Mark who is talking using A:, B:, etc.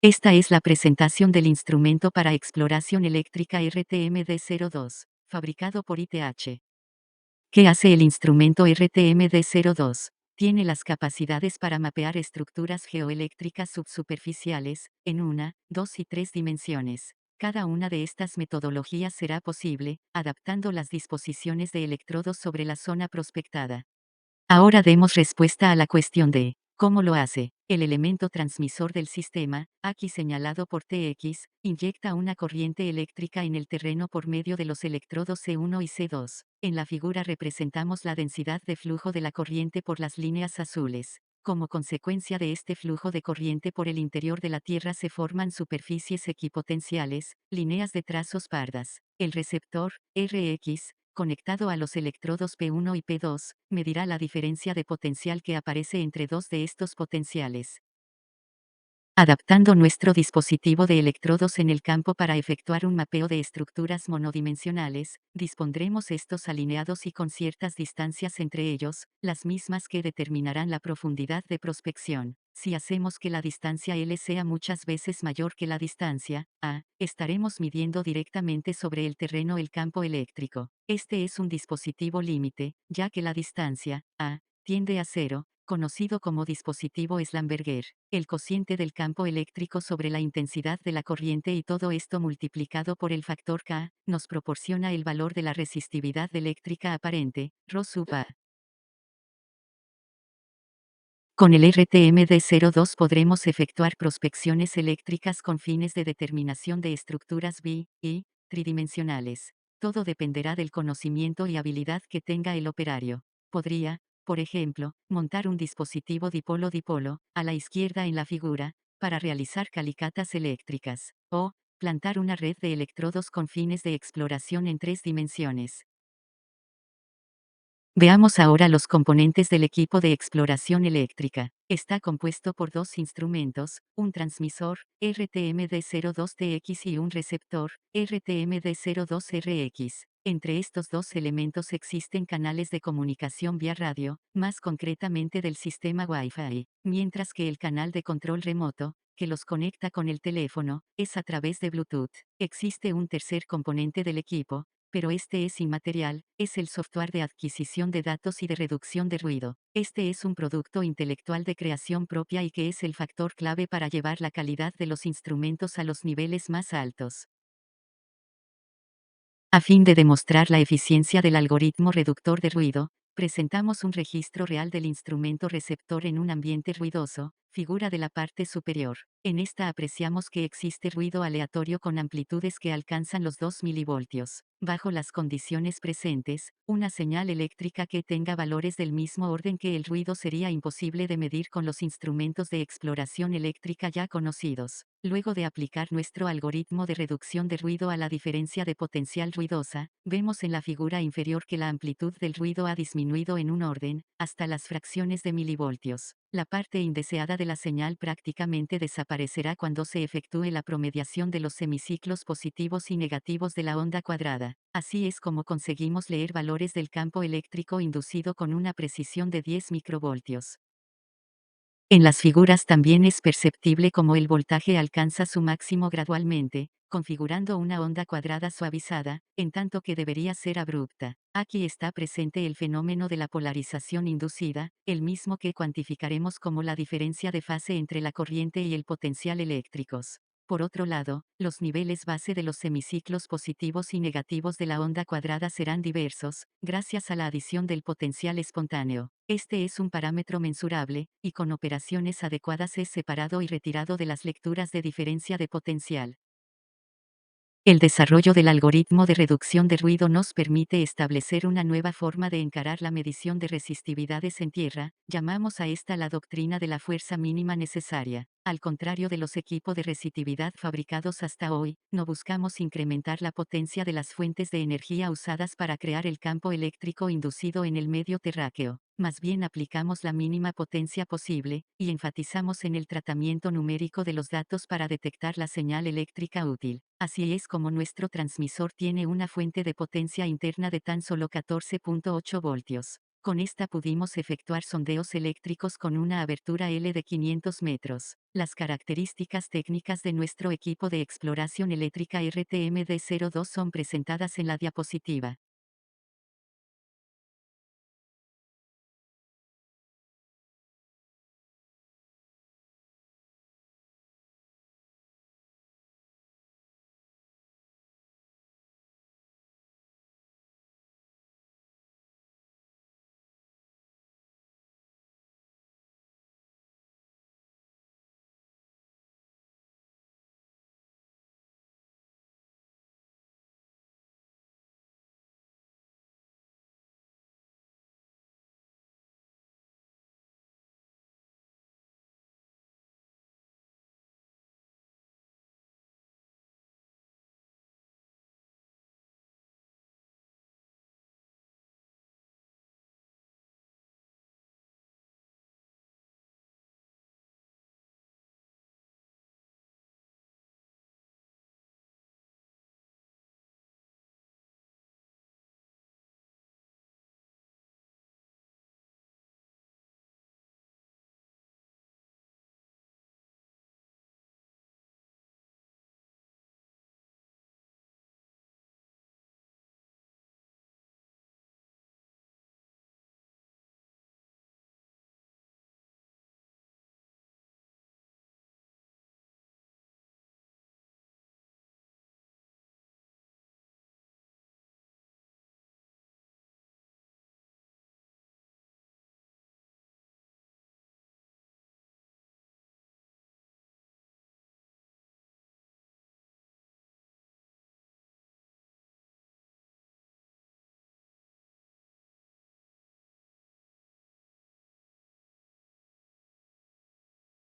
A: Esta es la presentación del instrumento para exploración eléctrica RTMD02, fabricado por ITH. ¿Qué hace el instrumento RTMD02? Tiene las capacidades para mapear estructuras geoeléctricas subsuperficiales, en 1, 2 y 3 dimensiones. Cada una de estas metodologías será posible, adaptando las disposiciones de electrodos sobre la zona prospectada. Ahora demos respuesta a la cuestión de ¿cómo lo hace? El elemento transmisor del sistema, aquí señalado por TX, inyecta una corriente eléctrica en el terreno por medio de los electrodos C1 y C2. En la figura representamos la densidad de flujo de la corriente por las líneas azules. Como consecuencia de este flujo de corriente por el interior de la Tierra se forman superficies equipotenciales, líneas de trazos pardas. El receptor, Rx, conectado a los electrodos P1 y P2, medirá la diferencia de potencial que aparece entre dos de estos potenciales. Adaptando nuestro dispositivo de electrodos en el campo para efectuar un mapeo de estructuras monodimensionales, dispondremos estos alineados y con ciertas distancias entre ellos, las mismas que determinarán la profundidad de prospección. Si hacemos que la distancia L sea muchas veces mayor que la distancia A, estaremos midiendo directamente sobre el terreno el campo eléctrico. Este es un dispositivo límite, ya que la distancia A tiende a cero, conocido como dispositivo Schlumberger, el cociente del campo eléctrico sobre la intensidad de la corriente y todo esto multiplicado por el factor K, nos proporciona el valor de la resistividad eléctrica aparente, ρ sub A. Con el RTMD02 podremos efectuar prospecciones eléctricas con fines de determinación de estructuras bi y tridimensionales. Todo dependerá del conocimiento y habilidad que tenga el operario. Podría, por ejemplo, montar un dispositivo dipolo-dipolo, a la izquierda en la figura, para realizar calicatas eléctricas, o plantar una red de electrodos con fines de exploración en 3 dimensiones. Veamos ahora los componentes del equipo de exploración eléctrica. Está compuesto por dos instrumentos, un transmisor, RTMD02TX y un receptor, RTMD02RX. Entre estos dos elementos existen canales de comunicación vía radio, más concretamente del sistema Wi-Fi, mientras que el canal de control remoto, que los conecta con el teléfono, es a través de Bluetooth. Existe un tercer componente del equipo, pero este es inmaterial, es el software de adquisición de datos y de reducción de ruido. Este es un producto intelectual de creación propia y que es el factor clave para llevar la calidad de los instrumentos a los niveles más altos. A fin de demostrar la eficiencia del algoritmo reductor de ruido, presentamos un registro real del instrumento receptor en un ambiente ruidoso, figura de la parte superior. En esta apreciamos que existe ruido aleatorio con amplitudes que alcanzan los 2 milivoltios. Bajo las condiciones presentes, una señal eléctrica que tenga valores del mismo orden que el ruido sería imposible de medir con los instrumentos de exploración eléctrica ya conocidos. Luego de aplicar nuestro algoritmo de reducción de ruido a la diferencia de potencial ruidosa, vemos en la figura inferior que la amplitud del ruido ha disminuido en un orden, hasta las fracciones de milivoltios. La parte indeseada de la señal prácticamente desaparecerá cuando se efectúe la promediación de los semiciclos positivos y negativos de la onda cuadrada. Así es como conseguimos leer valores del campo eléctrico inducido con una precisión de 10 microvoltios. En las figuras también es perceptible cómo el voltaje alcanza su máximo gradualmente, configurando una onda cuadrada suavizada, en tanto que debería ser abrupta. Aquí está presente el fenómeno de la polarización inducida, el mismo que cuantificaremos como la diferencia de fase entre la corriente y el potencial eléctricos. Por otro lado, los niveles base de los semiciclos positivos y negativos de la onda cuadrada serán diversos, gracias a la adición del potencial espontáneo. Este es un parámetro mensurable, y con operaciones adecuadas es separado y retirado de las lecturas de diferencia de potencial. El desarrollo del algoritmo de reducción de ruido nos permite establecer una nueva forma de encarar la medición de resistividades en tierra, llamamos a esta la doctrina de la fuerza mínima necesaria. Al contrario de los equipos de resistividad fabricados hasta hoy, no buscamos incrementar la potencia de las fuentes de energía usadas para crear el campo eléctrico inducido en el medio terráqueo. Más bien aplicamos la mínima potencia posible, y enfatizamos en el tratamiento numérico de los datos para detectar la señal eléctrica útil. Así es como nuestro transmisor tiene una fuente de potencia interna de tan solo 14.8 voltios. Con esta pudimos efectuar sondeos eléctricos con una abertura L de 500 metros. Las características técnicas de nuestro equipo de exploración eléctrica RTMD-02 son presentadas en la diapositiva.